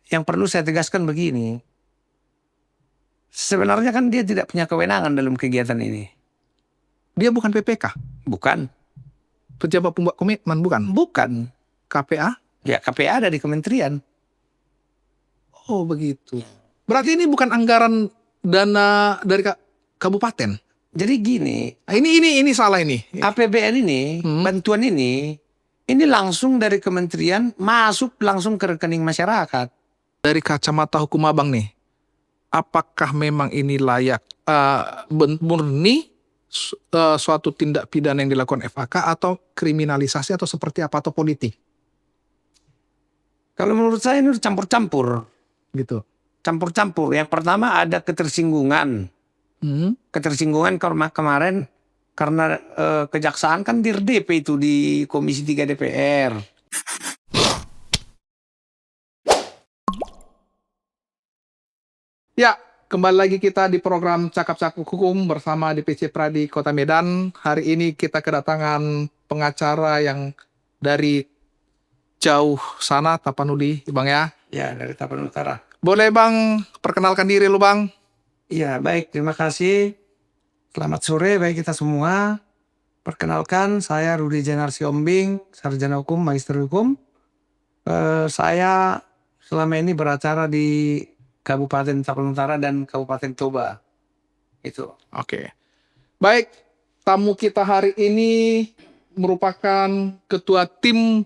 yang perlu saya tegaskan begini. Sebenarnya kan dia tidak punya kewenangan dalam kegiatan ini. Dia bukan PPK, Bukan. pejabat pembuat komitmen, bukan? Bukan. KPA? Ya KPA ada di kementerian. Oh begitu. Berarti ini bukan anggaran dana dari kabupaten. Jadi gini, Ini salah ini. APBN ini, bantuan ini langsung dari kementerian masuk langsung ke rekening masyarakat. Dari kacamata hukum abang nih, apakah memang ini layak murni suatu tindak pidana yang dilakukan FAK atau kriminalisasi atau seperti apa atau politik? Kalau menurut saya ini campur-campur. Gitu. Campur-campur. Yang pertama ada ketersinggungan. Ketersinggungan karena kemarin karena kejaksaan kan dir-DP itu di Komisi 3 DPR. Ya, kembali lagi kita di program Cakap-Cakap Hukum bersama DPC Pradi Kota Medan. Hari ini kita kedatangan pengacara yang dari jauh sana, Tapanuli, Bang ya. Ya, dari Tapanuli Utara. Boleh Bang, perkenalkan diri lu Bang. Iya, baik. Terima kasih. Selamat sore bagi kita semua. Perkenalkan, saya Rudi Jenar Siombing, sarjana hukum, magister hukum. Saya selama ini beracara di Kabupaten Tapanuli Utara dan Kabupaten Toba. Itu. Oke. Baik, tamu kita hari ini merupakan ketua tim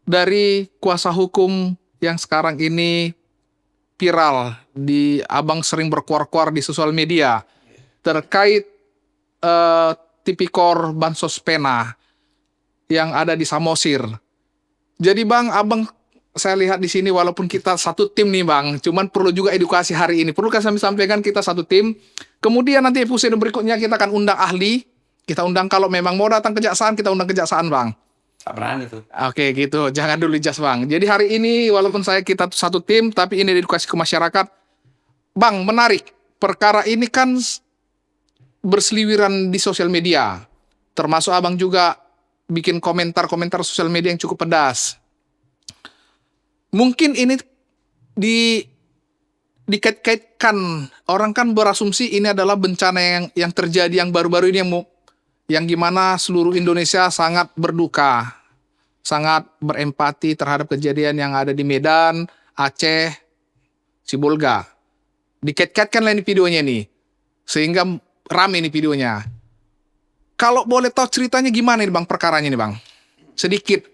dari kuasa hukum yang sekarang ini viral di abang sering berkuar-kuar di sosial media terkait tipikor bansos pena yang ada di Samosir. Jadi Bang, abang saya lihat di sini walaupun kita satu tim nih Bang, cuman perlu juga edukasi hari ini. Perlu kami sampaikan kita satu tim. Kemudian nanti episode berikutnya kita akan undang ahli. Kita undang kalau memang mau datang kejaksaan, kita undang kejaksaan Bang. Tak berani tuh. Oke gitu, jangan dulu jas Bang. Jadi hari ini walaupun kita satu tim, tapi ini edukasi ke masyarakat. Bang, menarik. Perkara ini kan berseliweran di sosial media. Termasuk abang juga bikin komentar-komentar sosial media yang cukup pedas. Mungkin ini dikait-kaitkan. Orang kan berasumsi ini adalah bencana yang terjadi yang baru-baru ini yang gimana seluruh Indonesia sangat berduka, sangat berempati terhadap kejadian yang ada di Medan, Aceh, Sibolga. Dikait-kaitkan lah ini videonya nih, sehingga rame nih videonya. Kalau boleh tahu ceritanya gimana nih Bang perkaranya nih Bang? Sedikit.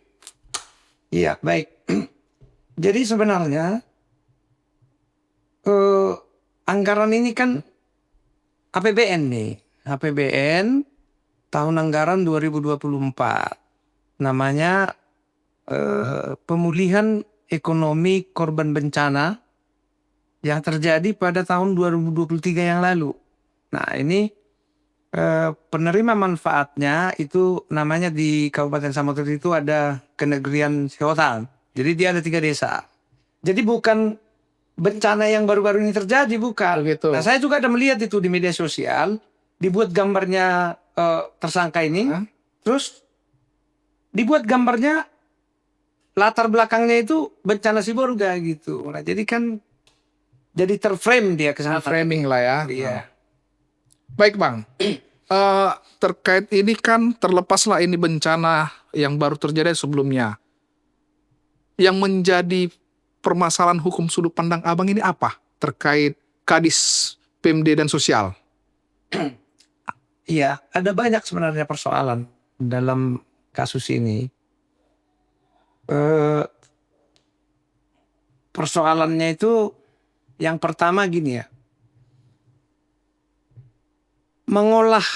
Iya, baik. Jadi sebenarnya anggaran ini kan APBN nih. APBN tahun anggaran 2024. Namanya pemulihan ekonomi korban bencana yang terjadi pada tahun 2023 yang lalu. Nah ini penerima manfaatnya itu namanya di Kabupaten Samosir itu ada Kenegrian Seotan. Jadi dia ada 3 desa. Jadi bukan bencana yang baru-baru ini terjadi, bukan. Gitu. Nah saya juga ada melihat itu di media sosial, dibuat gambarnya tersangka ini, terus dibuat gambarnya latar belakangnya itu bencana Sibolga gitu. Nah jadi kan jadi terframe dia ke sana. Framing lah ya. Iya. Baik Bang, terkait ini kan terlepaslah ini bencana yang baru terjadi sebelumnya. Yang menjadi permasalahan hukum sudut pandang abang ini apa? Terkait Kadis PMD dan Sosial. Iya, ada banyak sebenarnya persoalan dalam kasus ini. Persoalannya itu yang pertama gini ya. Mengolah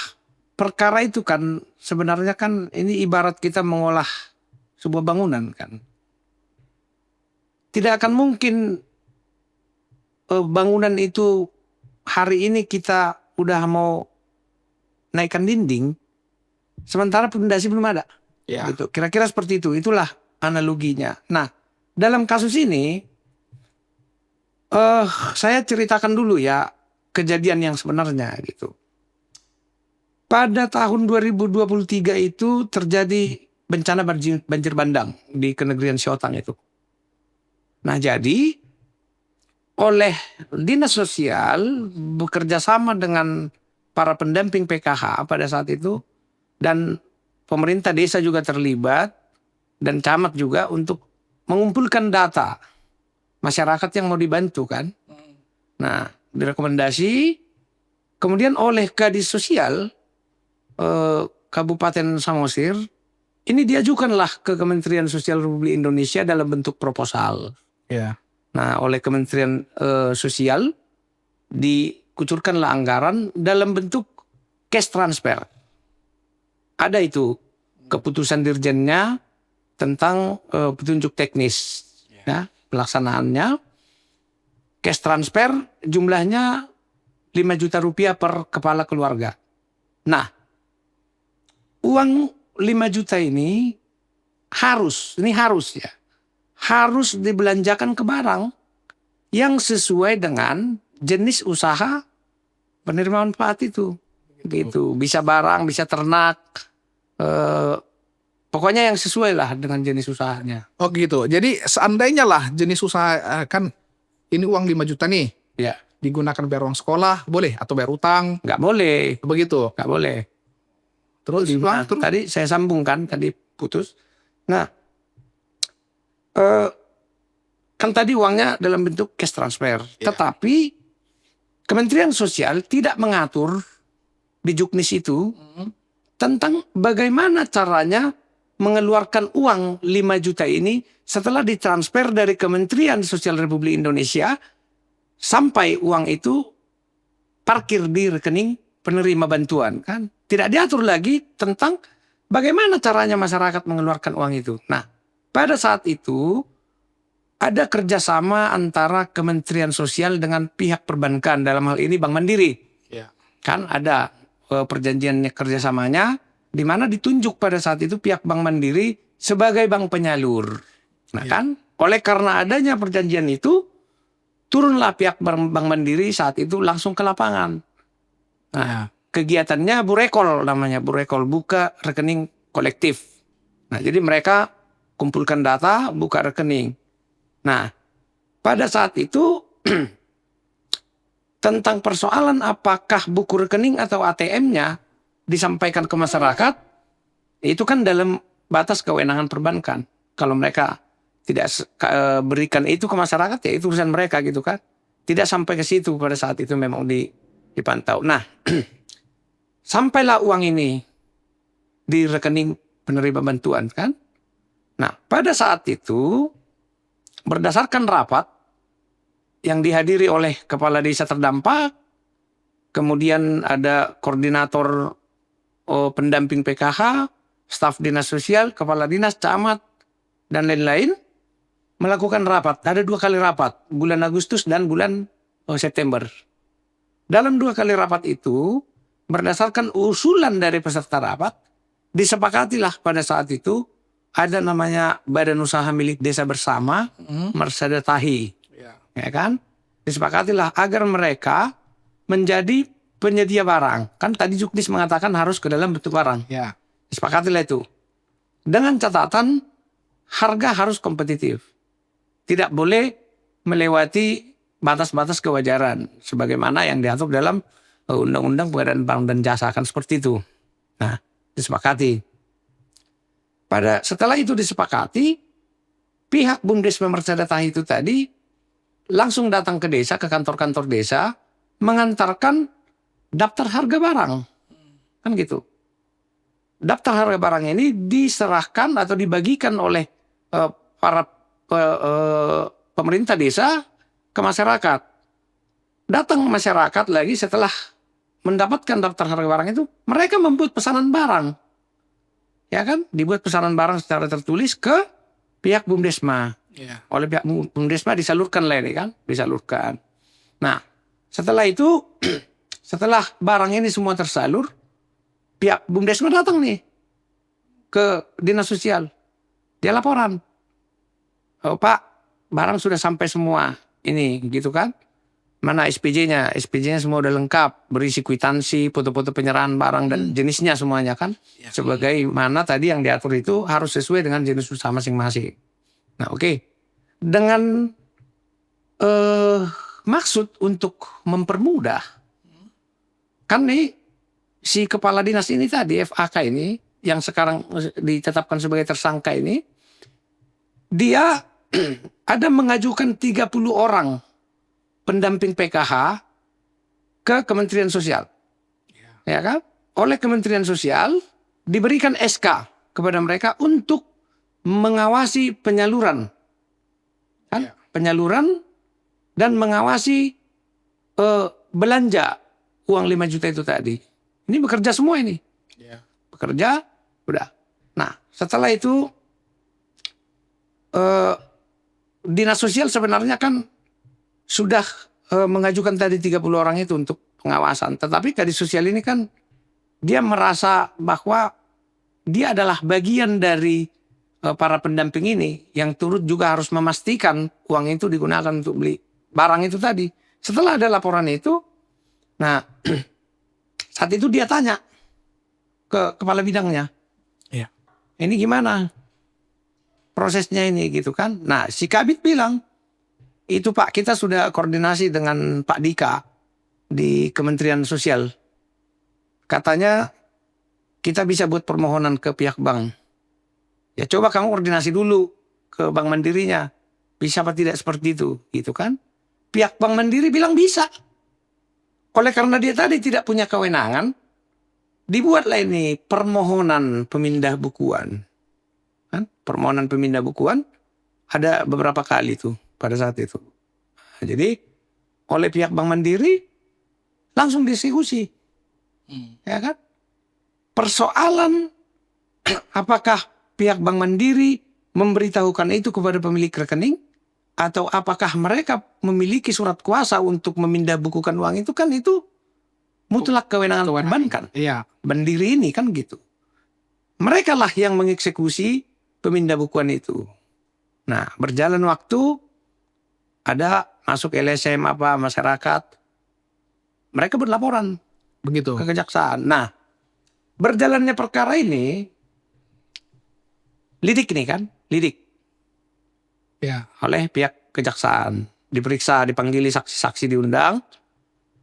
perkara itu kan sebenarnya kan ini ibarat kita mengolah sebuah bangunan kan. Tidak akan mungkin bangunan itu hari ini kita udah mau naikkan dinding, sementara pondasi belum ada. Ya. Gitu. Kira-kira seperti itu. Itulah analoginya. Nah, dalam kasus ini, saya ceritakan dulu ya kejadian yang sebenarnya gitu. Pada tahun 2023 itu terjadi bencana banjir bandang di Kenegrian Siotang itu. Nah jadi oleh dinas sosial bekerja sama dengan para pendamping PKH pada saat itu, dan pemerintah desa juga terlibat dan camat juga untuk mengumpulkan data masyarakat yang mau dibantu kan. Nah, direkomendasi kemudian oleh Kadis Sosial Kabupaten Samosir ini diajukanlah ke Kementerian Sosial Republik Indonesia dalam bentuk proposal. Ya. Nah, oleh Kementerian Sosial dikucurkanlah anggaran dalam bentuk cash transfer. Ada itu keputusan dirjennya tentang petunjuk teknis, ya, pelaksanaannya. Cash transfer jumlahnya 5 juta rupiah per kepala keluarga. Nah, uang 5 juta ini harus dibelanjakan ke barang yang sesuai dengan jenis usaha penerima manfaat itu. Gitu. Bisa barang, bisa ternak, pokoknya yang sesuai lah dengan jenis usahanya. Oh gitu. Jadi seandainya lah jenis usaha kan ini uang 5 juta nih. Ya, Digunakan bayar uang sekolah, boleh? Atau bayar utang? nggak boleh, Begitu. nggak boleh. Terus, Nah, terus? tadi saya sambungkan, tadi putus. Nah, kan tadi uangnya dalam bentuk cash transfer. Ya. Tetapi Kementerian Sosial tidak mengatur di Juknis itu tentang bagaimana caranya mengeluarkan uang 5 juta ini setelah ditransfer dari Kementerian Sosial Republik Indonesia sampai uang itu parkir di rekening penerima bantuan, kan? Tidak diatur lagi tentang bagaimana caranya masyarakat mengeluarkan uang itu. Nah, pada saat itu ada kerjasama antara Kementerian Sosial dengan pihak perbankan, dalam hal ini Bank Mandiri. Ya. Kan ada perjanjiannya, kerjasamanya, di mana ditunjuk pada saat itu pihak Bank Mandiri sebagai bank penyalur. Nah kan, oleh karena adanya perjanjian itu, turunlah pihak Bank Mandiri saat itu langsung ke lapangan. Nah, kegiatannya Burekol namanya, Burekol, buka rekening kolektif. Nah, jadi mereka kumpulkan data, buka rekening. Nah, pada saat itu tentang persoalan apakah buku rekening atau ATM-nya disampaikan ke masyarakat, itu kan dalam batas kewenangan perbankan. Kalau mereka tidak berikan itu ke masyarakat, ya itu urusan mereka gitu kan. Tidak sampai ke situ pada saat itu memang dipantau. Nah, sampailah uang ini di rekening penerima bantuan kan. Nah, pada saat itu berdasarkan rapat yang dihadiri oleh kepala desa terdampak, kemudian ada koordinator pendamping PKH, staf dinas sosial, kepala dinas, camat, dan lain-lain, melakukan rapat. Ada 2 kali rapat, bulan Agustus dan bulan September. Dalam 2 kali rapat itu, berdasarkan usulan dari peserta rapat, disepakatilah pada saat itu ada namanya Badan Usaha Milik Desa Bersama, Mersada Tahi. Ya kan? Disepakatilah agar mereka menjadi penyedia barang. Kan tadi Juknis mengatakan harus ke dalam bentuk barang. Ya. Disepakatilah itu. Dengan catatan harga harus kompetitif. Tidak boleh melewati batas-batas kewajaran sebagaimana yang diatur dalam Undang-Undang Pengadaan Barang dan Jasa, kan seperti itu. Nah, disepakati. Setelah itu disepakati, pihak BUMDes Mersada Tahi itu tadi langsung datang ke desa, ke kantor-kantor desa, mengantarkan daftar harga barang. Kan gitu. Daftar harga barang ini diserahkan atau dibagikan oleh para pemerintah desa ke masyarakat. Datang masyarakat lagi setelah mendapatkan daftar harga barang itu, mereka membuat pesanan barang. Ya kan? Dibuat pesanan barang secara tertulis ke pihak BUMDesma. Ya. Oleh pihak BUMDesma disalurkan lah ini kan, disalurkan. Nah, setelah itu, setelah barang ini semua tersalur, pihak BUMDesma datang nih ke dinas sosial. Dia laporan, oh, Pak, barang sudah sampai semua ini, gitu kan? Mana SPJ-nya? SPJ-nya semua udah lengkap, berisi kwitansi, foto-foto penyerahan barang dan jenisnya semuanya kan. Ya. Sebagaimana tadi yang diatur itu harus sesuai dengan jenis usaha masing-masing. Nah, oke. Dengan bermaksud untuk mempermudah. Kan nih si kepala dinas ini tadi, FAK ini, yang sekarang ditetapkan sebagai tersangka ini, dia ada mengajukan 30 orang pendamping PKH ke Kementerian Sosial. Ya kan? Oleh Kementerian Sosial diberikan SK kepada mereka untuk mengawasi penyaluran. Kan? Penyaluran dan mengawasi belanja uang 5 juta itu tadi. Ini bekerja semua ini. Bekerja, udah. Nah, setelah itu Dinas Sosial sebenarnya kan sudah mengajukan tadi 30 orang itu untuk pengawasan. Tetapi Kadis Sosial ini kan dia merasa bahwa dia adalah bagian dari para pendamping ini yang turut juga harus memastikan uang itu digunakan untuk beli barang itu tadi. Setelah ada laporan itu, nah saat itu dia tanya ke kepala bidangnya, ini gimana prosesnya ini gitu kan. Nah si Kabid bilang, itu Pak, kita sudah koordinasi dengan Pak Dika di Kementerian Sosial. Katanya kita bisa buat permohonan ke pihak bank. Ya coba kamu koordinasi dulu ke Bank Mandirinya. Bisa apa tidak seperti itu, gitu kan. Pihak Bank Mandiri bilang bisa. Oleh karena dia tadi tidak punya kewenangan, dibuatlah ini permohonan pemindah bukuan. Kan? Permohonan pemindah bukuan ada beberapa kali tuh pada saat itu. Nah, jadi oleh pihak Bank Mandiri langsung dieksekusi. Ya kan? Persoalan apakah pihak Bank Mandiri memberitahukan itu kepada pemilik rekening, atau apakah mereka memiliki surat kuasa untuk memindah bukukan uang itu, kan itu mutlak kewenangan perbankan. Mandiri ini kan gitu. Mereka lah yang mengeksekusi pemindah bukuan itu. Nah, berjalan waktu, ada masuk LSM apa masyarakat, mereka berlaporan Begitu. ke kejaksaan. Nah, berjalannya perkara ini, lidik nih kan, lidik oleh pihak kejaksaan, diperiksa, dipanggili saksi-saksi, diundang.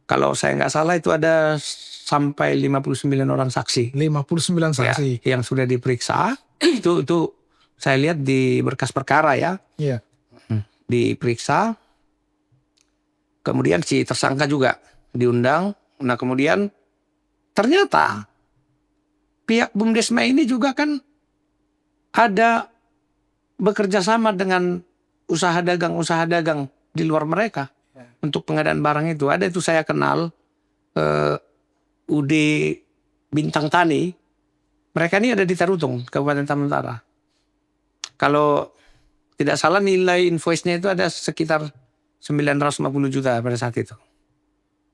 Kalau saya nggak salah itu ada sampai 59 orang saksi. 59 saksi. Ya, yang sudah diperiksa. itu saya lihat di berkas perkara ya. Diperiksa. Kemudian si tersangka juga diundang. Nah kemudian ternyata pihak Bumdesma ini juga kan ada bekerja sama dengan usaha dagang di luar mereka untuk pengadaan barang itu. Ada itu saya kenal UD Bintang Tani. Mereka ini ada di Tarutung, Kabupaten Taman Utara. Kalau tidak salah nilai invoice-nya itu ada sekitar 950 juta pada saat itu.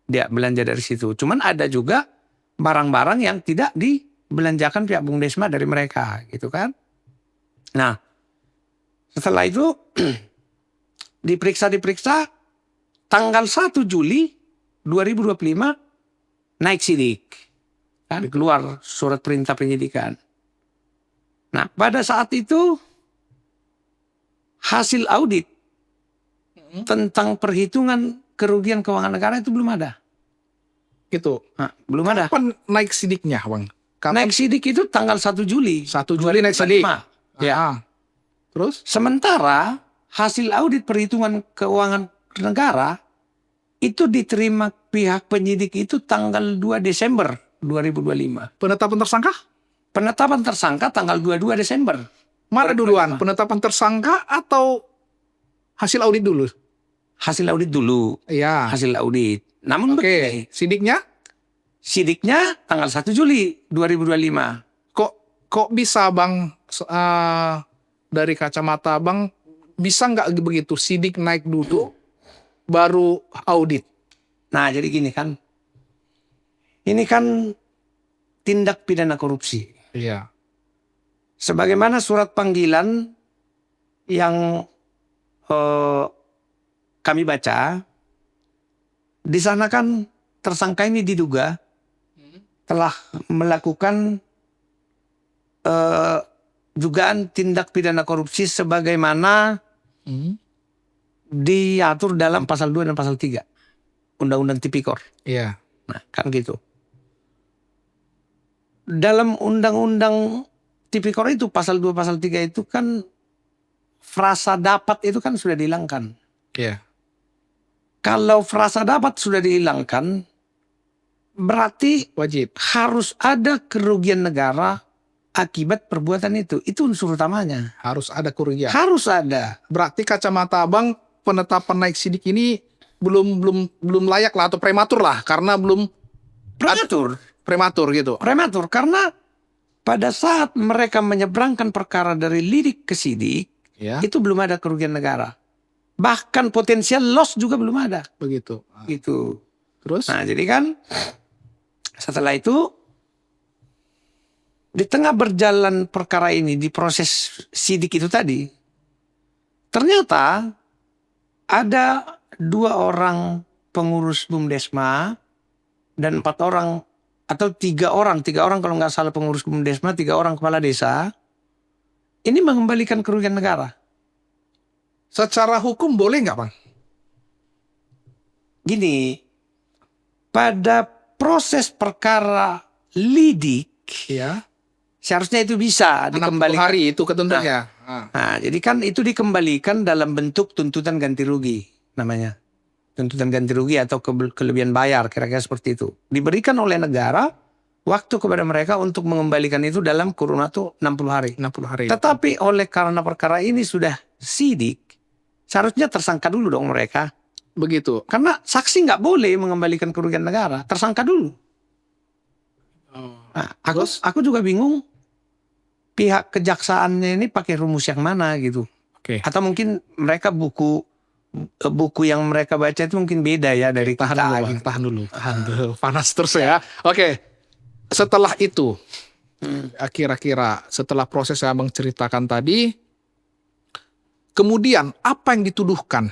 Dia belanja dari situ. Cuman ada juga barang-barang yang tidak dibelanjakan pihak Bumdesma dari mereka, gitu kan. Nah, setelah itu diperiksa tanggal 1 Juli 2025 naik sidik. Kan keluar surat perintah penyidikan. Nah, pada saat itu hasil audit tentang perhitungan kerugian keuangan negara itu belum ada. Gitu. Nah, belum ada. Kapan naik sidiknya, Bang? Naik sidik itu tanggal 1 Juli. 1 Juli naik sidik. Ya. Terus? Sementara hasil audit perhitungan keuangan negara itu diterima pihak penyidik itu tanggal 2 Desember 2025. Penetapan tersangka? Penetapan tersangka tanggal 22 Desember. Mana duluan? Penetapan tersangka atau hasil audit dulu? Hasil audit dulu. Iya. Hasil audit. Namun begini, sidiknya? Sidiknya tanggal 1 Juli 2025. Kok bisa, Bang, dari kacamata Bang, bisa nggak begitu sidik naik dulu baru audit? Nah, jadi gini kan. Ini kan tindak pidana korupsi. Iya. Sebagaimana surat panggilan yang kami baca, di sana kan tersangka ini diduga telah melakukan dugaan tindak pidana korupsi sebagaimana diatur dalam pasal 2 dan pasal 3 Undang-Undang Tipikor. Iya. Nah, kan gitu. Dalam Undang-Undang Tipikor itu pasal 2 pasal 3 itu kan frasa dapat itu kan sudah dihilangkan. Iya. Kalau frasa dapat sudah dihilangkan, berarti Wajib. harus ada kerugian negara akibat perbuatan itu. Itu unsur utamanya. Harus ada kerugian. Harus ada. Berarti kacamata abang penetapan naik sidik ini belum layak lah atau prematur lah karena belum prematur gitu. Prematur karena pada saat mereka menyeberangkan perkara dari lidik ke sidik, Ya, itu belum ada kerugian negara. Bahkan potensial loss juga belum ada. begitu. Gitu. Terus? Nah, jadi kan setelah itu di tengah berjalan perkara ini di proses sidik itu tadi, ternyata ada 2 orang pengurus BUMDesma dan 4 orang atau 3 orang kalau nggak salah pengurus BUMDesma, 3 orang kepala desa ini mengembalikan kerugian negara. Secara hukum boleh nggak, Bang? Gini, pada proses perkara lidik Iya. seharusnya itu bisa 60 dikembalikan. hari itu ketentuannya. Nah, jadi kan itu dikembalikan dalam bentuk tuntutan ganti rugi namanya. Tuntutan ganti rugi atau kelebihan bayar, kira-kira seperti itu. Diberikan oleh negara waktu kepada mereka untuk mengembalikan itu dalam kurun waktu 60 hari. 60 hari. Tetapi karena perkara ini sudah sidik, seharusnya tersangka dulu dong mereka. Begitu. Karena saksi nggak boleh mengembalikan kerugian negara, tersangka dulu. Nah, aku juga bingung pihak kejaksaannya ini pakai rumus yang mana gitu. Oke. Atau mungkin mereka buku yang mereka baca itu mungkin beda ya dari Tahan kita. dulu, Bang. Gitu. Tahan dulu. Panas terus ya. Oke. Setelah itu, kira-kira setelah proses yang Abang ceritakan tadi, kemudian apa yang dituduhkan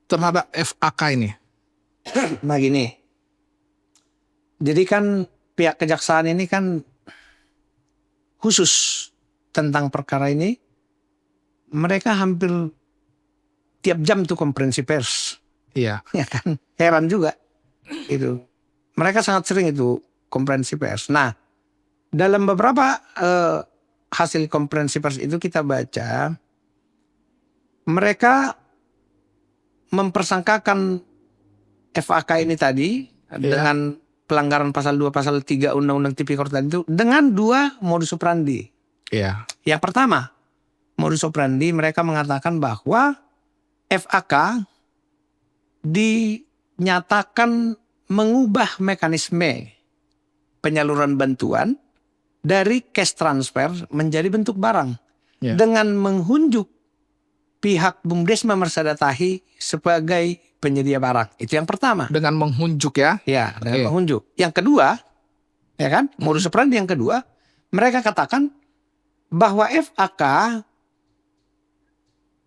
terhadap FAK ini? Nah gini, jadi kan pihak kejaksaan ini kan khusus tentang perkara ini, mereka hampir tiap jam tuh konferensi pers, Iya. ya kan? Heran juga, itu. Mereka sangat sering itu konferensi pers. Nah, dalam beberapa hasil konferensi pers itu kita baca, mereka mempersangkakan FAK ini tadi dengan pelanggaran pasal 2 pasal 3 Undang-Undang Tipikor tadi itu dengan 2 modus operandi. Iya. Yang pertama, modus operandi mereka mengatakan bahwa FAK dinyatakan mengubah mekanisme penyaluran bantuan dari cash transfer menjadi bentuk barang Ya. dengan menghunjuk pihak BUMDesma Mersada Tahi sebagai penyedia barang. Itu yang pertama. Dengan menghunjuk ya. Ya, dengan Oke. menghunjuk. Yang kedua, ya kan, modus operandi yang kedua, mereka katakan bahwa FAK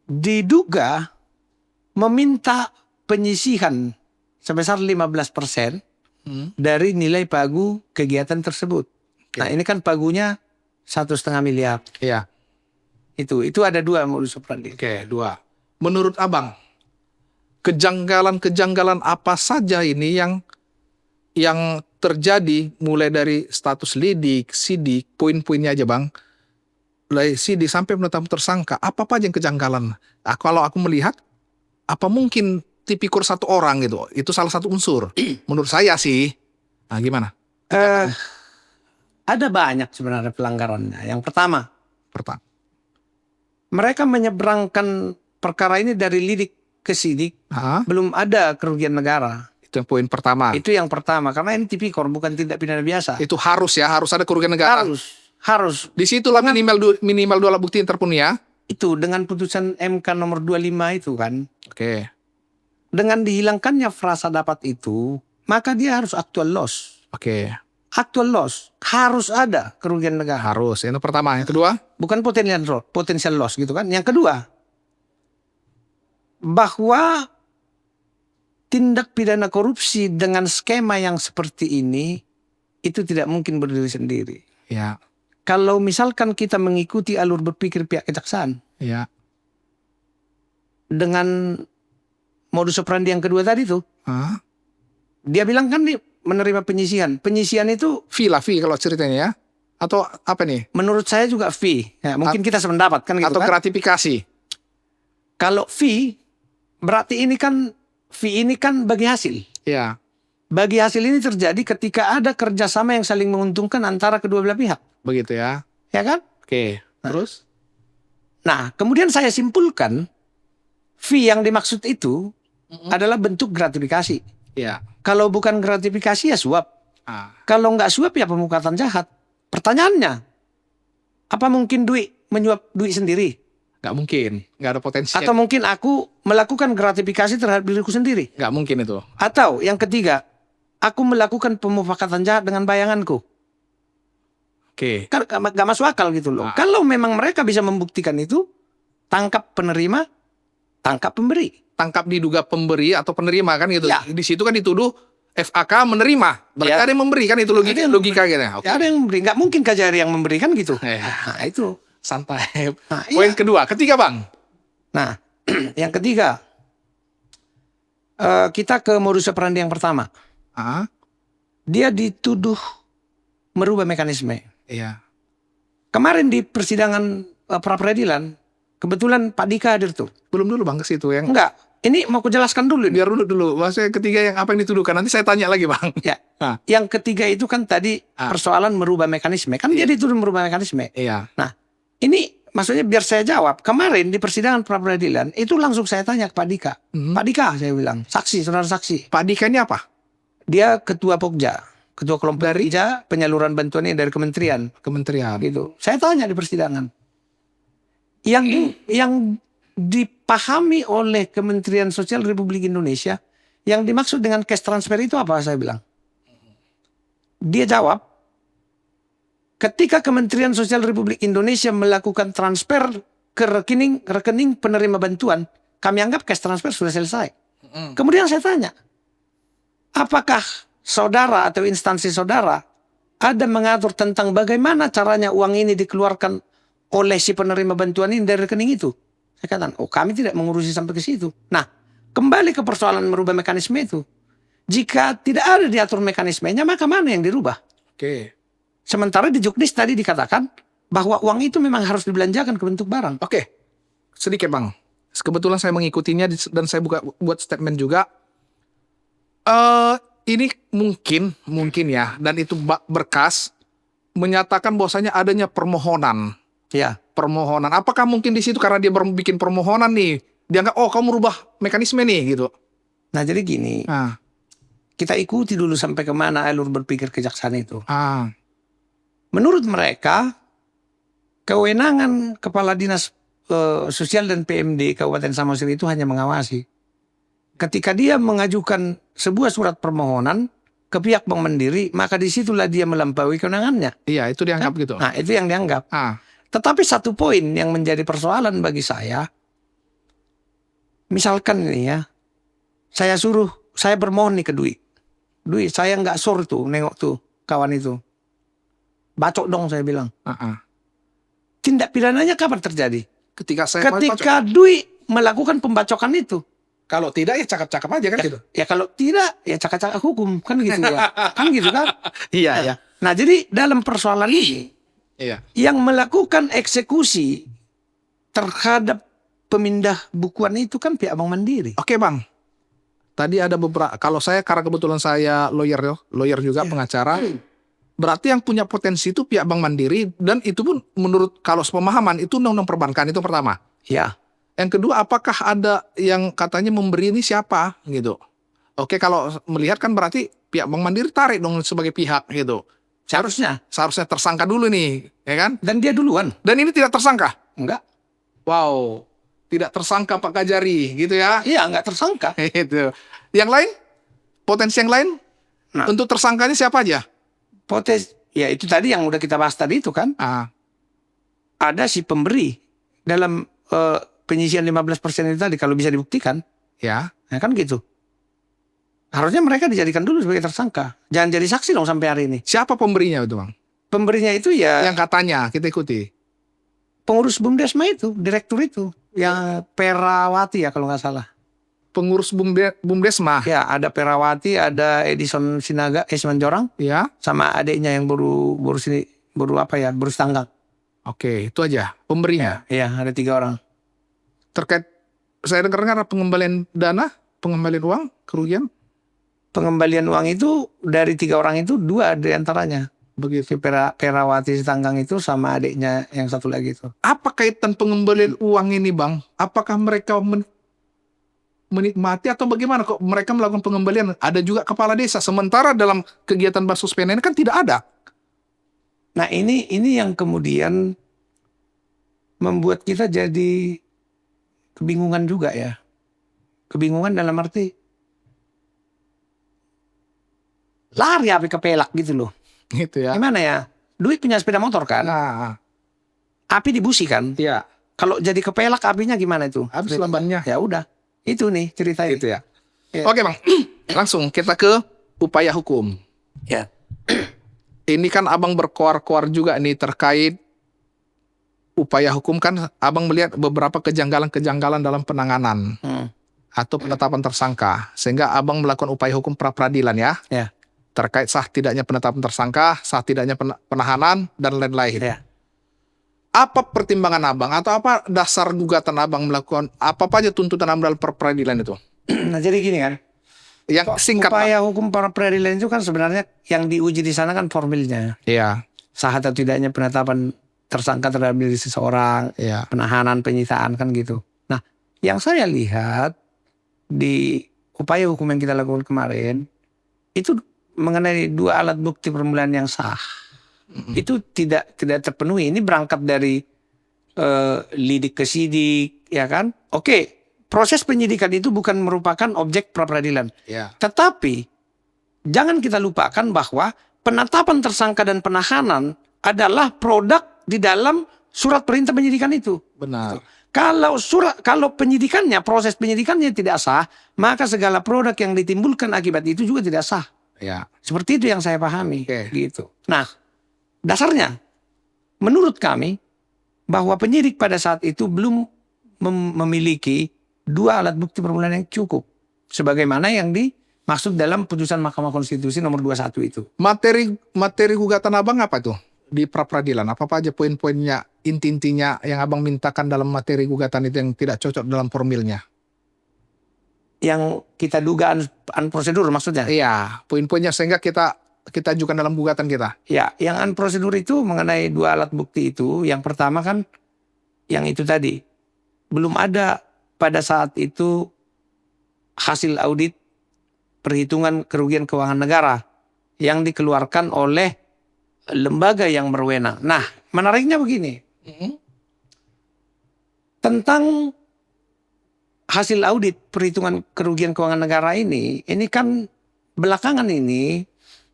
diduga meminta penyisihan sebesar 15% dari nilai pagu kegiatan tersebut. Oke. Nah, ini kan pagunya 1,5 miliar. Iya. Itu ada 2 modus operandi. Oke, 2. Menurut Abang, kejanggalan-kejanggalan apa saja ini yang terjadi mulai dari status lidik, sidik, poin-poinnya aja, Bang. Mulai sidik sampai penetapan tersangka, apa aja yang kejanggalan? Nah, kalau aku melihat, apa mungkin Tipikor 1 orang gitu? Itu salah satu unsur. Menurut saya sih. Nah, gimana? Ada banyak sebenarnya pelanggarannya. Yang pertama, Pertama. mereka menyeberangkan perkara ini dari lidik ke sidik, belum ada kerugian negara. Itu yang poin pertama. Itu yang pertama, karena ini tipikor bukan tindak pidana biasa. Itu harus ada kerugian negara. Harus. Disitulah minimal 2 alat bukti yang terpenuhi ya. Itu dengan putusan MK nomor 25 itu kan. Oke. Dengan dihilangkannya frasa dapat itu, maka dia harus actual loss. Oke. Actual loss. Harus ada kerugian negara. Harus. Itu pertama. Yang kedua? Bukan potensial loss gitu kan. Yang kedua, bahwa tindak pidana korupsi dengan skema yang seperti ini itu tidak mungkin berdiri sendiri. Ya. Kalau misalkan kita mengikuti alur berpikir pihak kejaksaan Ya. dengan modus operandi yang kedua tadi tuh. Hah? Dia bilang kan nih menerima penyisihan. Penyisihan itu Fee lah, fee kalau ceritanya ya. Atau apa nih? menurut saya juga fee. Ya, mungkin kita sependapat kan gitu Atau kan. gratifikasi. Kalau fee berarti fee ini kan bagi hasil. Ya, Bagi hasil ini terjadi ketika ada kerjasama yang saling menguntungkan antara kedua belah pihak. begitu ya. Ya kan? Oke. Terus? Nah, kemudian saya simpulkan fee yang dimaksud itu adalah bentuk gratifikasi. Ya. Kalau bukan gratifikasi ya suap. Ah. Kalau nggak suap ya pemufakatan jahat. Pertanyaannya, apa mungkin menyuap duit sendiri? Nggak mungkin. Nggak ada potensi. Atau mungkin aku melakukan gratifikasi terhadap diriku sendiri? Nggak mungkin itu. Atau yang ketiga, aku melakukan pemufakatan jahat dengan bayanganku? Oke. Kan gak masuk akal gitu loh. Kalau memang mereka bisa membuktikan itu, tangkap penerima, tangkap pemberi. Tangkap diduga pemberi atau penerima kan gitu. Ya. Di situ kan dituduh FAK menerima. Berarti Ya. ada yang memberi kan itu logika gitu ya. Oke. Ya, ada yang memberi, nggak mungkin Kajari yang memberikan gitu. Ya. Nah itu. Santai. Nah, Poin iya. kedua, ketiga bang. Nah, yang ketiga, kita ke modus operandi yang pertama. Ah, Dia dituduh merubah mekanisme. iya. Kemarin di persidangan pra peradilan, kebetulan Pak Dika hadir tuh. Belum dulu bang ke situ yang Enggak, ini mau aku jelaskan dulu. biar dulu. Maksudnya ketiga yang apa yang dituduhkan nanti saya tanya lagi bang. Ya, Ah. yang ketiga itu kan tadi persoalan merubah mekanisme. Kan dia dituduh merubah mekanisme. Iya. Nah, ini maksudnya biar saya jawab. Kemarin di persidangan pra peradilan itu langsung saya tanya ke Pak Dika. Pak Dika saya bilang, saksi, saudara saksi. Pak Dika ini apa? Dia ketua Pokja, ketua kelompok Dari? Pokja, penyaluran bantuan ini dari kementerian. Kementerian. Gitu. Saya tanya di persidangan. Yang dipahami oleh Kementerian Sosial Republik Indonesia, yang dimaksud dengan cash transfer itu apa? Saya bilang. Dia jawab, ketika Kementerian Sosial Republik Indonesia melakukan transfer ke rekening penerima bantuan, kami anggap cash transfer sudah selesai. Kemudian saya tanya, apakah saudara atau instansi saudara ada mengatur tentang bagaimana caranya uang ini dikeluarkan oleh si penerima bantuan ini dari rekening itu? Saya katakan, oh kami tidak mengurusi sampai ke situ. Nah, kembali ke persoalan merubah mekanisme itu. Jika tidak ada diatur mekanismenya, maka mana yang dirubah? Oke. Sementara di Juknis tadi dikatakan bahwa uang itu memang harus dibelanjakan ke bentuk barang. Oke. Sedikit bang. Kebetulan saya mengikutinya dan saya buat statement juga. Ini mungkin ya, dan itu berkas menyatakan bahwasanya adanya permohonan. Ya, Permohonan. Apakah mungkin di situ karena dia bikin permohonan nih, dianggap oh kamu merubah mekanisme nih gitu. nah jadi gini, Ah, kita ikuti dulu sampai kemana alur berpikir kejaksaan itu. ah, Menurut mereka, kewenangan Kepala Dinas Sosial dan PMD Kabupaten Samosir itu hanya mengawasi. Ketika dia mengajukan sebuah surat permohonan ke pihak Bank Mandiri, maka disitulah dia melampaui kewenangannya. iya itu dianggap gitu. Nah, itu yang dianggap. Ah, Tetapi satu poin yang menjadi persoalan bagi saya, misalkan ini ya, saya bermohon nih ke Dwi. Dwi, saya nggak sur tuh, nengok tuh kawan itu. Bacok dong saya bilang. ah. Tindak pidananya kapan terjadi? Ketika saya Ketika Dwi melakukan pembacokan itu. kalau tidak ya cakap-cakap aja kan gitu. Ya kalau tidak, ya cakap-cakap hukum. Kan gitu ya. Kan gitu kan. Iya, iya. Nah jadi dalam persoalan ini, Iya. yang melakukan eksekusi terhadap pemindah bukuan itu kan pihak Bank Mandiri. Oke bang, tadi ada beberapa. Kalau saya karena kebetulan saya lawyer juga pengacara, berarti yang punya potensi itu pihak Bank Mandiri dan itu pun menurut kalau sepemahaman itu undang-undang perbankan itu pertama. Ya, Yang kedua, apakah ada yang katanya memberi ini siapa gitu? Oke, kalau melihat kan berarti pihak Bank Mandiri tarik dong sebagai pihak gitu. seharusnya. Seharusnya tersangka dulu nih, ya kan? Dan dia duluan. Dan ini tidak tersangka. Enggak. Wow, tidak tersangka Pak Kajari gitu ya? Iya, enggak tersangka. Itu. Yang lain? Potensi yang lain? Nah. Untuk tersangkanya siapa aja? Ya itu tadi yang udah kita bahas tadi itu kan. Ah, Ada si pemberi dalam penyisian 15% itu tadi kalau bisa dibuktikan. ya. Ya kan gitu. Harusnya mereka dijadikan dulu sebagai tersangka. Jangan jadi saksi dong sampai hari ini. Siapa pemberinya itu, Bang? Pemberinya itu ya Yang katanya kita ikuti. pengurus BUMDesma itu, direktur itu. Yang Perawati ya kalau nggak salah. pengurus Bumdesma. Ya, ada Perawati, ada Edison Sinaga, Simanjorang, Ya. sama adiknya yang baru setanggang. Oke, itu aja pemberinya. Iya, ada 3 orang. Terkait saya dengar pengembalian dana, pengembalian uang, kerugian Pengembalian uang itu dari 3 orang itu 2 diantaranya. begitu. Si Perawati Setanggang itu sama adiknya yang satu lagi itu. Apa kaitan pengembalian uang ini, Bang? Apakah mereka menikmati atau bagaimana kok mereka melakukan pengembalian? Ada juga kepala desa, sementara dalam kegiatan Bansos PNN kan tidak ada. Nah ini yang kemudian membuat kita jadi kebingungan juga ya. Kebingungan dalam arti lari api kepelak gitu loh. Gitu ya. Gimana ya? Duit punya sepeda motor kan? Nah, Api di busi kan? ya, Kalau jadi kepelak apinya gimana itu? habis lambannya. Ya udah. Itu nih ceritanya. Gitu ya. Ya. Oke, Bang. Langsung kita ke upaya hukum. Ya. Ini kan Abang berkoar-koar juga nih terkait upaya hukum, kan Abang melihat beberapa kejanggalan-kejanggalan dalam penanganan atau penetapan tersangka, sehingga Abang melakukan upaya hukum pra peradilan ya. Ya. Terkait sah tidaknya penetapan tersangka, sah tidaknya penahanan, dan lain-lain. Ya. Apa pertimbangan Abang atau apa dasar gugatan Abang melakukan apa aja tuntutan Abang dalam pra peradilan itu? Nah jadi gini kan. Yang singkat. Upaya hukum para peradilan itu kan sebenarnya yang diuji di sana kan formilnya. Iya, Sah atau tidaknya penetapan tersangka terhadap diri seseorang, iya. penahanan, penyitaan kan gitu. Nah, yang saya lihat di upaya hukum yang kita lakukan kemarin itu mengenai 2 alat bukti permulaan yang sah. Itu tidak terpenuhi. Ini berangkat dari lidik ke sidik, ya kan? Oke, proses penyidikan itu bukan merupakan objek pra peradilan. Iya. Tetapi jangan kita lupakan bahwa penetapan tersangka dan penahanan adalah produk di dalam surat perintah penyidikan itu. Benar. Kalau penyidikannya, proses penyidikannya tidak sah, maka segala produk yang ditimbulkan akibat itu juga tidak sah. Ya. Seperti itu yang saya pahami. Oke. Gitu. Nah, dasarnya menurut kami bahwa penyidik pada saat itu belum memiliki 2 alat bukti permulaan yang cukup, sebagaimana yang dimaksud dalam putusan Mahkamah Konstitusi nomor 21 itu. Materi gugatan Abang apa tuh di pra peradilan? Apa aja poin-poinnya, inti-intinya yang Abang mintakan dalam materi gugatan itu yang tidak cocok dalam formilnya? Yang kita duga unprosedur maksudnya? Iya, poin-poinnya sehingga kita ajukan dalam gugatan kita. Ya, yang unprosedur itu mengenai 2 alat bukti itu. Yang pertama kan yang itu tadi. Belum ada pada saat itu hasil audit perhitungan kerugian keuangan negara yang dikeluarkan oleh lembaga yang berwenang. Nah, menariknya begini. Tentang hasil audit perhitungan kerugian keuangan negara ini kan belakangan ini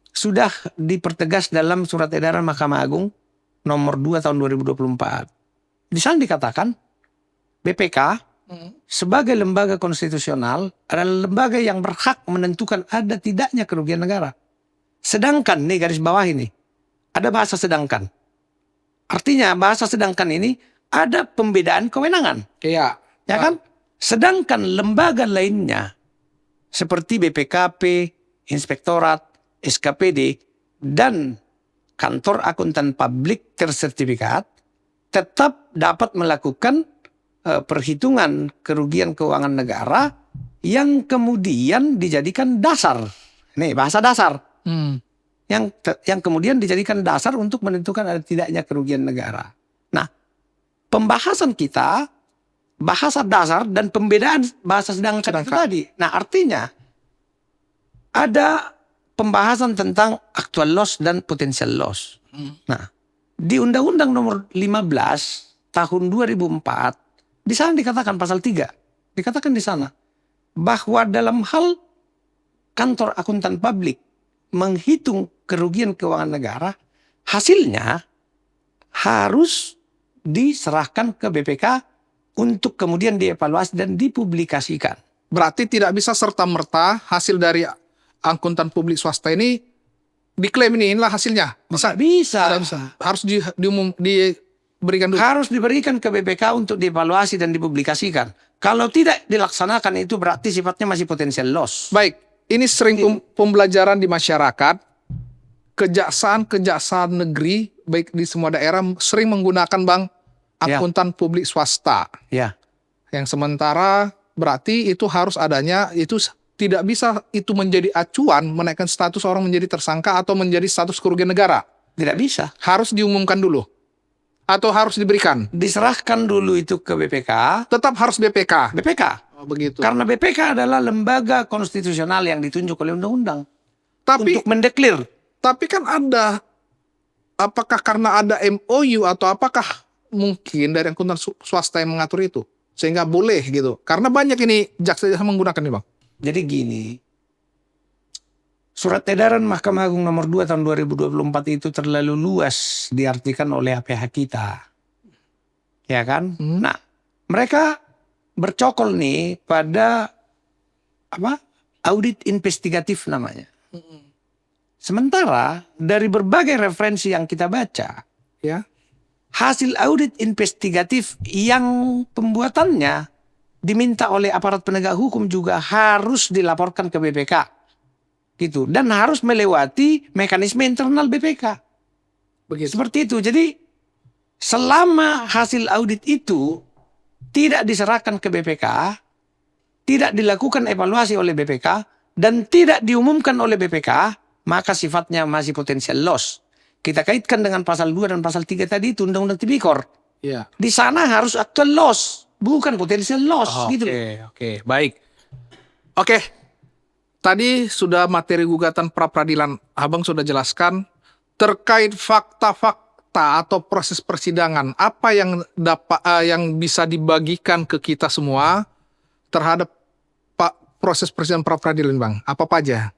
sudah dipertegas dalam surat edaran Mahkamah Agung nomor 2 tahun 2024. Di sana dikatakan BPK sebagai lembaga konstitusional adalah lembaga yang berhak menentukan ada tidaknya kerugian negara. Sedangkan nih garis bawah ini ada bahasa sedangkan. Artinya bahasa sedangkan ini ada pembedaan kewenangan. Iya. Ya kan? Sedangkan lembaga lainnya seperti BPKP, Inspektorat, SKPD, dan Kantor Akuntan Publik Tersertifikat tetap dapat melakukan perhitungan kerugian keuangan negara yang kemudian dijadikan dasar. Nih bahasa dasar. Yang kemudian dijadikan dasar untuk menentukan ada tidaknya kerugian negara. Nah, pembahasan kita bahasa dasar dan pembedaan bahasa sedangkan itu tadi. Nah, artinya ada pembahasan tentang actual loss dan potential loss. Nah, di Undang-Undang nomor 15 tahun 2004 di sana dikatakan pasal 3. Dikatakan di sana bahwa dalam hal kantor akuntan publik menghitung kerugian keuangan negara, hasilnya harus diserahkan ke BPK untuk kemudian dievaluasi dan dipublikasikan. Berarti tidak bisa serta-merta hasil dari akuntan publik swasta ini diklaim inilah hasilnya. Bisa. Harus diberikan dulu. Harus diberikan ke BPK untuk dievaluasi dan dipublikasikan. Kalau tidak dilaksanakan itu berarti sifatnya masih potensial loss. Baik, ini sering pembelajaran di masyarakat. Kejaksaan negeri baik di semua daerah sering menggunakan Bang akuntan publik swasta. Ya, Yang sementara berarti itu harus adanya, itu tidak bisa itu menjadi acuan menaikkan status orang menjadi tersangka atau menjadi status kerugian negara. tidak bisa. Harus diumumkan dulu atau harus diberikan. Diserahkan dulu itu ke BPK. Tetap harus BPK. BPK. Oh, begitu. Karena BPK adalah lembaga konstitusional yang ditunjuk oleh undang-undang Tapi untuk mendeklir. kan ada, apakah karena ada MOU atau apakah mungkin dari akuntan swasta yang mengatur itu sehingga boleh gitu? Karena banyak ini jaksa menggunakan nih Bang. Jadi gini, surat edaran Mahkamah Agung nomor 2 tahun 2024 itu terlalu luas diartikan oleh APH kita. Ya kan? Nah, mereka bercokol nih pada audit investigatif namanya. Sementara dari berbagai referensi yang kita baca, Ya. hasil audit investigatif yang pembuatannya diminta oleh aparat penegak hukum juga harus dilaporkan ke BPK. Gitu. Dan harus melewati mekanisme internal BPK. Begitu. Seperti itu. Jadi selama hasil audit itu tidak diserahkan ke BPK, tidak dilakukan evaluasi oleh BPK, dan tidak diumumkan oleh BPK, maka sifatnya masih potensial loss. Kita kaitkan dengan pasal 2 dan pasal 3 tadi itu Undang-Undang Tipikor. Ya. Di sana harus actual loss, bukan potensial loss. Gitu. Oke, baik. Oke. Tadi sudah materi gugatan pra peradilan Abang sudah jelaskan terkait fakta-fakta atau proses persidangan apa yang yang bisa dibagikan ke kita semua terhadap proses persidangan pra peradilan Bang. Apa aja?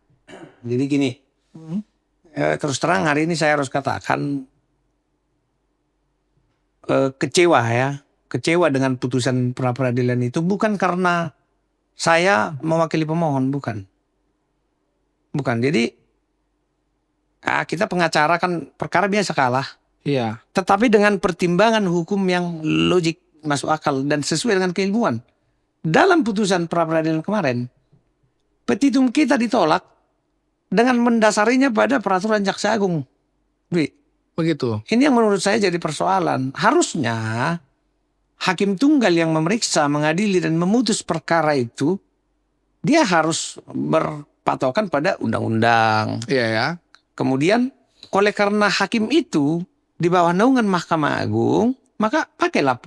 Jadi gini, terus terang hari ini saya harus katakan kecewa dengan putusan pra peradilan itu bukan karena saya mewakili pemohon, bukan. Jadi kita pengacara kan perkara biasa kalah. Iya. Tetapi dengan pertimbangan hukum yang logik, masuk akal dan sesuai dengan keilmuan. Dalam putusan pra peradilan kemarin, petitum kita ditolak dengan mendasarinya pada peraturan Jaksa Agung. Begitu. Ini yang menurut saya jadi persoalan. Harusnya hakim tunggal yang memeriksa, mengadili dan memutus perkara itu, dia harus berpatokan pada undang-undang. Iya ya. Kemudian oleh karena hakim itu di bawah naungan Mahkamah Agung, maka pakailah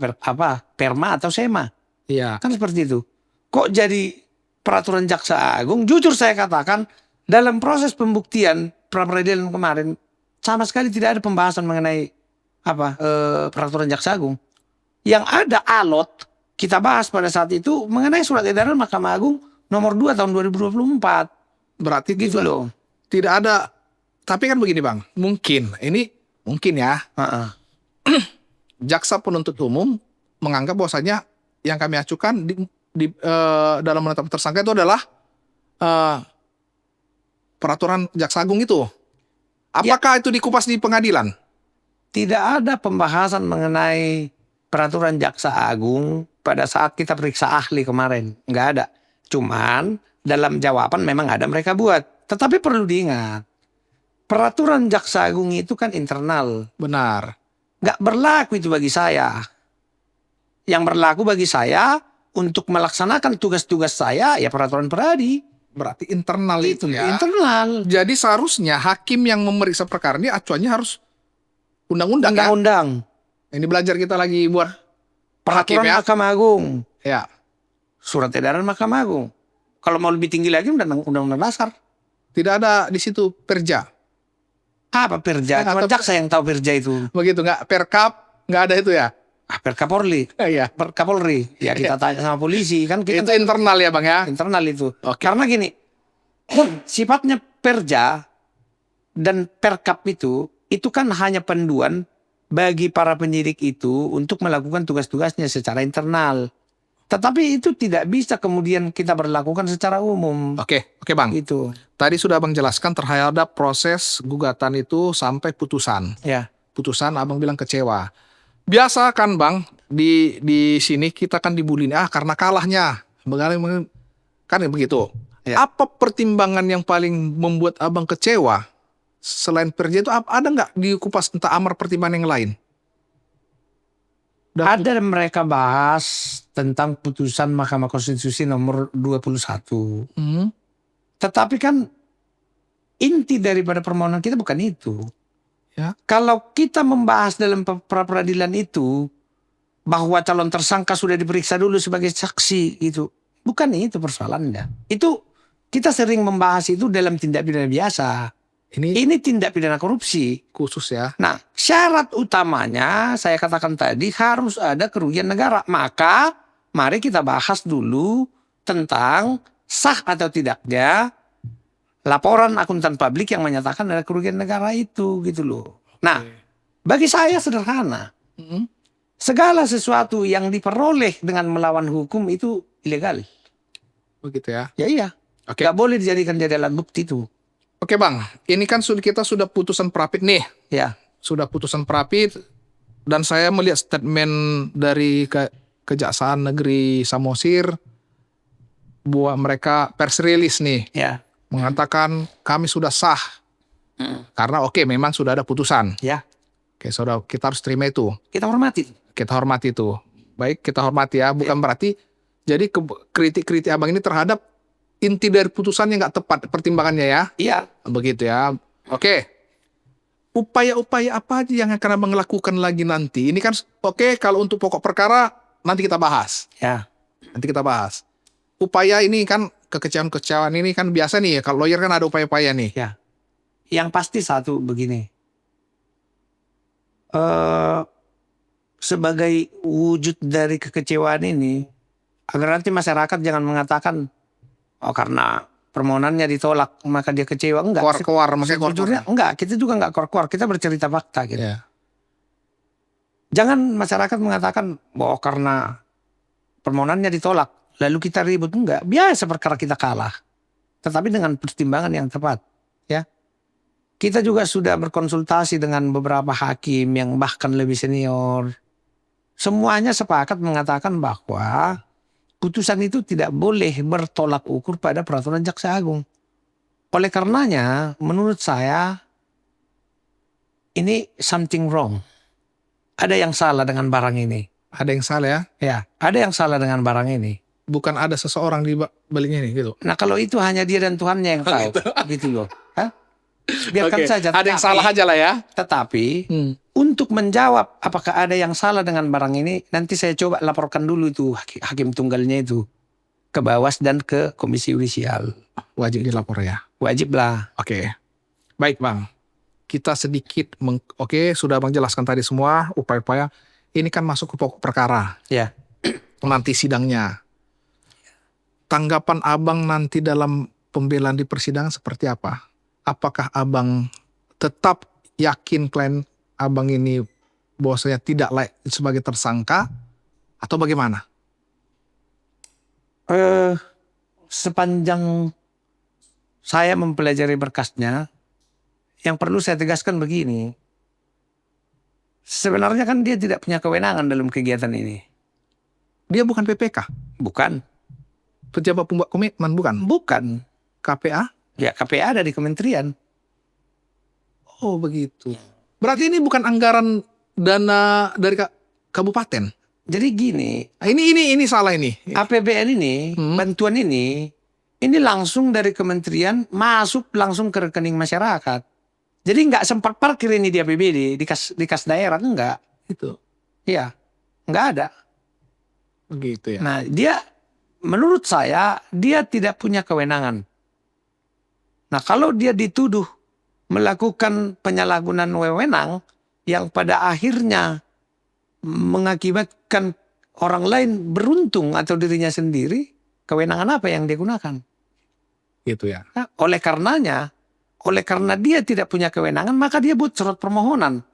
perma atau sema. Iya. Kan seperti itu. Kok jadi peraturan Jaksa Agung? Jujur saya katakan, dalam proses pembuktian pra peradilan kemarin sama sekali tidak ada pembahasan mengenai peraturan Jaksa Agung. Yang ada alot kita bahas pada saat itu mengenai surat edaran Mahkamah Agung nomor 2 tahun 2024. Berarti Gitu loh. tidak ada. Tapi kan begini Bang, mungkin ya, jaksa penuntut umum menganggap bahwasanya yang kami ajukan dalam menetapkan tersangka itu adalah peraturan Jaksa Agung itu. Apakah itu dikupas di pengadilan? Tidak ada pembahasan mengenai peraturan Jaksa Agung pada saat kita periksa ahli kemarin. Nggak ada. Cuman dalam jawaban memang ada mereka buat. Tetapi perlu diingat, peraturan Jaksa Agung itu kan internal. Benar. Nggak berlaku itu bagi saya. Yang berlaku bagi saya untuk melaksanakan tugas-tugas saya ya peraturan peradi. Berarti internal itu ya. Internal. Jadi seharusnya hakim yang memeriksa perkara ini acuannya harus undang-undang ya. Undang-undang. Ini belajar kita lagi buat Peraturan hakim ya. Mahkamah Agung. Ya. Surat edaran Mahkamah Agung. Kalau mau lebih tinggi lagi undang-undang dasar. Tidak ada di situ perja. Apa perja? Cuma jaksa yang tahu perja itu. Begitu nggak? Perkap nggak ada itu ya? Perkapolri. Iya. Perkapolri. Ya kita tanya sama polisi kan kita Itu internal ya Bang ya. internal itu. Oke. Karena gini, sifatnya perja dan perkap itu kan hanya panduan bagi para penyidik itu untuk melakukan tugas-tugasnya secara internal. Tetapi itu tidak bisa kemudian kita berlakukan secara umum. Oke Bang. Itu. Tadi sudah Abang jelaskan terhadap proses gugatan itu sampai putusan. Ya. Putusan Abang bilang kecewa. Biasa kan Bang, di sini kita kan dibully karena kalahnya. Kan begitu. Ya. Apa pertimbangan yang paling membuat abang kecewa selain Perja itu ada nggak di Kupas entah amar pertimbangan yang lain? Ada mereka bahas tentang putusan Mahkamah Konstitusi nomor 21. Hmm. Tetapi kan inti daripada permohonan kita bukan itu. Ya. Kalau kita membahas dalam pra-peradilan itu bahwa calon tersangka sudah diperiksa dulu sebagai saksi itu, bukan itu persoalannya. Itu kita sering membahas itu dalam tindak pidana biasa. Ini tindak pidana korupsi khusus ya. Nah, syarat utamanya saya katakan tadi harus ada kerugian negara. Maka mari kita bahas dulu tentang sah atau tidaknya laporan akuntan publik yang menyatakan ada kerugian negara itu gitu loh. Nah, bagi saya sederhana. Segala sesuatu yang diperoleh dengan melawan hukum itu ilegal. Begitu ya. Ya iya. Oke. Gak boleh dijadikan jadi alat bukti itu. Oke bang, ini kan kita sudah putusan Prapit nih. Ya. Sudah putusan Prapit dan saya melihat statement dari Kejaksaan Negeri Samosir buat mereka pers release nih. Ya. Mengatakan kami sudah sah. Karena memang sudah ada putusan. Ya. Oke, saudara, kita harus terima itu. Kita hormati. Kita hormati itu. Baik, kita hormati ya. Bukan berarti jadi kritik-kritik abang ini terhadap inti dari putusannya nggak tepat pertimbangannya ya. Iya. Begitu ya. Oke. Upaya-upaya apa aja yang akan abang lakukan lagi nanti? Ini kan kalau untuk pokok perkara nanti kita bahas. Ya. Nanti kita bahas. Upaya ini kan kekecewaan ini kan biasa nih ya. Kalau lawyer kan ada upaya-upaya nih. Ya. Yang pasti satu begini. Sebagai wujud dari kekecewaan ini, agar nanti masyarakat jangan mengatakan karena permohonannya ditolak maka dia kecewa. Enggak. Keluar-keluar. Sejujurnya enggak. Kita juga enggak keluar-keluar. Kita bercerita fakta gitu. Ya. Jangan masyarakat mengatakan bahwa karena permohonannya ditolak lalu kita ribut. Enggak. Biasa perkara kita kalah. Tetapi dengan pertimbangan yang tepat. Ya. Kita juga sudah berkonsultasi dengan beberapa hakim yang bahkan lebih senior. Semuanya sepakat mengatakan bahwa putusan itu tidak boleh bertolak ukur pada peraturan Jaksa Agung. Oleh karenanya, menurut saya ini something wrong. Ada yang salah dengan barang ini. Ada yang salah ya? Ya, ada yang salah dengan barang ini. Bukan ada seseorang di baliknya nih gitu. Nah, kalau itu hanya dia dan Tuhannya yang tahu, gitu loh. Hah? Biarkan saja. Ada yang salah aja lah ya. Tetapi untuk menjawab apakah ada yang salah dengan barang ini, nanti saya coba laporkan dulu itu hakim tunggalnya itu ke Bawas dan ke Komisi Yudisial. Wajib dilapor ya. Wajib lah. Oke. Baik bang. Kita sedikit sudah bang jelaskan tadi semua upaya-upaya. Ini kan masuk ke pokok perkara. Ya. Nanti sidangnya. Tanggapan abang nanti dalam pembelaan di persidangan seperti apa? Apakah abang tetap yakin klien abang ini bahwasanya tidak layak sebagai tersangka atau bagaimana? Sepanjang saya mempelajari berkasnya, yang perlu saya tegaskan begini. Sebenarnya kan dia tidak punya kewenangan dalam kegiatan ini. Dia bukan PPK? Bukan. Pejabat pembuat komitmen bukan? Bukan. KPA? Ya KPA ada di kementerian. Oh begitu. Berarti ini bukan anggaran dana dari kabupaten. Jadi gini. Ini salah ini. APBN ini, bantuan ini langsung dari kementerian masuk langsung ke rekening masyarakat. Jadi nggak sempat parkir ini di APBD, di kas daerah enggak. Itu. Iya, nggak ada. Begitu ya. Nah menurut saya dia tidak punya kewenangan. Nah kalau dia dituduh melakukan penyalahgunaan wewenang yang pada akhirnya mengakibatkan orang lain beruntung atau dirinya sendiri, kewenangan apa yang dia gunakan? Gitu ya. Nah, oleh karena dia tidak punya kewenangan, maka dia buat surat permohonan.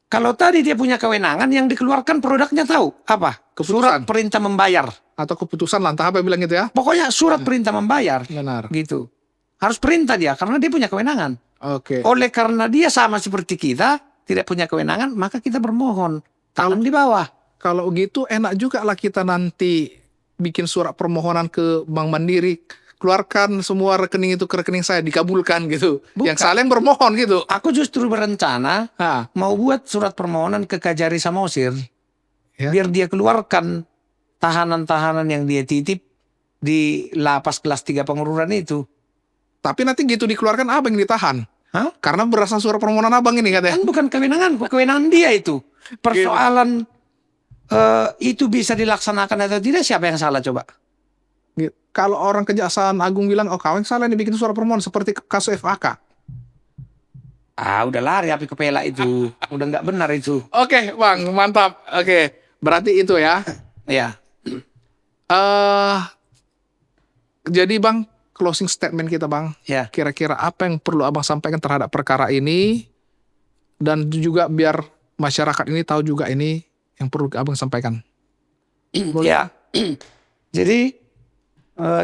Kalau tadi dia punya kewenangan, yang dikeluarkan produknya tahu apa? Keputusan. Surat perintah membayar. Atau keputusan lantah apa bilang gitu ya? Pokoknya surat perintah membayar. Benar. Gitu. Harus perintah dia karena dia punya kewenangan. Oke. Oleh karena dia sama seperti kita tidak punya kewenangan, maka kita bermohon tangan di bawah. kalau gitu enak juga lah kita nanti bikin surat permohonan ke Bank Mandiri, keluarkan semua rekening itu ke rekening saya, dikabulkan gitu. Bukan. Yang saling bermohon gitu. Aku justru berencana Nah, mau buat surat permohonan ke Kajari Samosir, ya. biar dia keluarkan tahanan-tahanan yang dia titip di lapas kelas 3 Pengururan itu. Tapi nanti gitu dikeluarkan abang yang ditahan. Hah? Karena berasal surat permohonan abang ini katanya. Kan bukan kewenanganku, kewenangan dia itu. Persoalan itu bisa dilaksanakan atau tidak, siapa yang salah coba? Gitu. Kalau orang Kejaksaan Agung bilang, oh kau yang salah nih bikin surat permohonan seperti kasus FAK. Udah lari api kepala itu. Udah nggak benar itu. Oke, Bang, mantap. Oke, berarti itu ya. Ya. Jadi Bang, closing statement kita Bang. Ya. Kira-kira apa yang perlu Abang sampaikan terhadap perkara ini, dan juga biar masyarakat ini tahu juga ini yang perlu Abang sampaikan. Ya. Jadi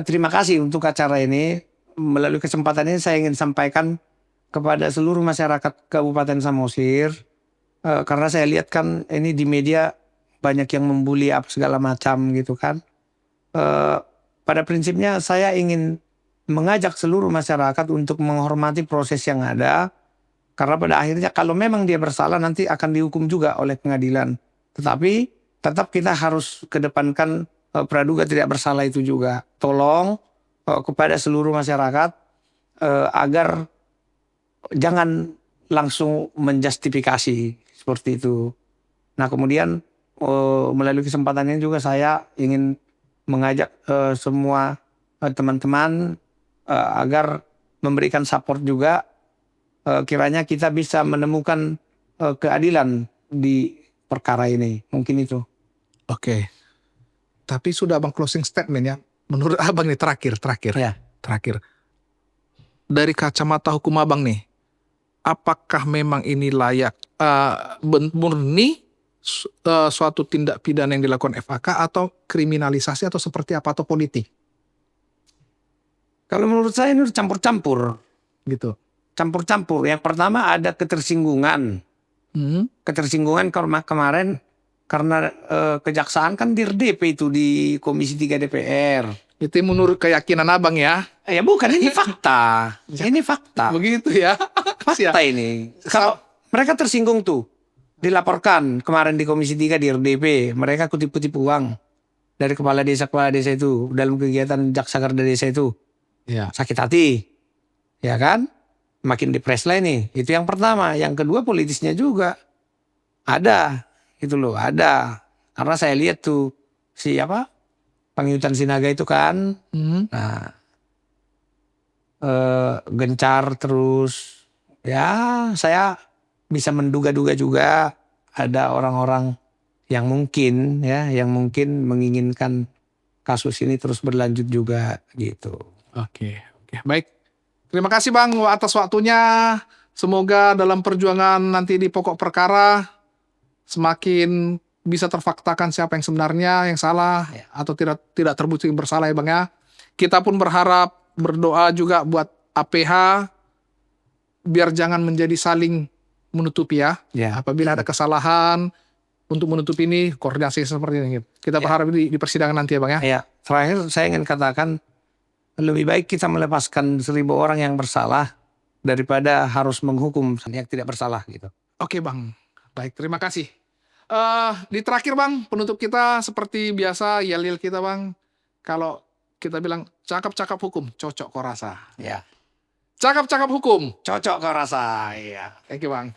terima kasih untuk acara ini. Melalui kesempatan ini saya ingin sampaikan kepada seluruh masyarakat Kabupaten Samosir, karena saya lihat kan ini di media banyak yang membuli apa segala macam gitu kan. Pada prinsipnya saya ingin mengajak seluruh masyarakat untuk menghormati proses yang ada, karena pada akhirnya kalau memang dia bersalah nanti akan dihukum juga oleh pengadilan. Tetapi tetap kita harus kedepankan praduga tidak bersalah itu juga. Tolong kepada seluruh masyarakat agar jangan langsung menjustifikasi seperti itu. Nah kemudian melalui kesempatan ini juga saya ingin mengajak semua teman-teman agar memberikan support juga, kiranya kita bisa menemukan keadilan di perkara ini. Mungkin itu. Oke. Tapi sudah Abang closing statement ya. Menurut Abang nih terakhir. Ya. Terakhir. Dari kacamata hukum Abang nih, apakah memang ini layak murni suatu tindak pidana yang dilakukan FAK atau kriminalisasi atau seperti apa, atau politik Kalau menurut saya ini campur-campur. gitu? Campur-campur. Yang pertama ada ketersinggungan. Ketersinggungan kemarin karena kejaksaan kan dir-DP itu di Komisi 3 DPR. Itu menurut keyakinan Abang ya? Ya bukan, ini fakta. Ini fakta. Begitu ya? Fakta ini. Kalau mereka tersinggung tuh, dilaporkan kemarin di Komisi 3 di RDP, mereka kutip-kutip uang dari kepala desa itu dalam kegiatan Jaksa Garda Desa itu. Ya. Sakit hati. Ya kan? Makin depres lah ini. Itu yang pertama. Yang kedua politisnya juga. Ada. Itu loh, ada. Karena saya lihat tuh siapa? Pangyutan Sinaga itu kan. Nah, gencar terus. Ya, saya bisa menduga-duga juga ada orang-orang yang mungkin menginginkan kasus ini terus berlanjut juga gitu. Oke. Baik. Terima kasih Bang atas waktunya. Semoga dalam perjuangan nanti di pokok perkara semakin bisa terfaktakan siapa yang sebenarnya, yang salah, atau tidak terbukti bersalah ya Bang ya. Kita pun berdoa juga buat APH biar jangan menjadi saling menutupi ya. Apabila ada kesalahan untuk menutupi ini, koordinasi seperti ini. Kita berharap di persidangan nanti ya Bang ya. Ya, terakhir saya ingin katakan lebih baik kita melepaskan 1.000 orang yang bersalah daripada harus menghukum yang tidak bersalah gitu. Oke Bang, baik, terima kasih. Di terakhir Bang, penutup kita seperti biasa yel-yel kita Bang. Kalau kita bilang cakap-cakap hukum, cocok kok rasa. Ya. Cakap-cakap hukum, Cocok kau rasa. Iya. thank you Bang.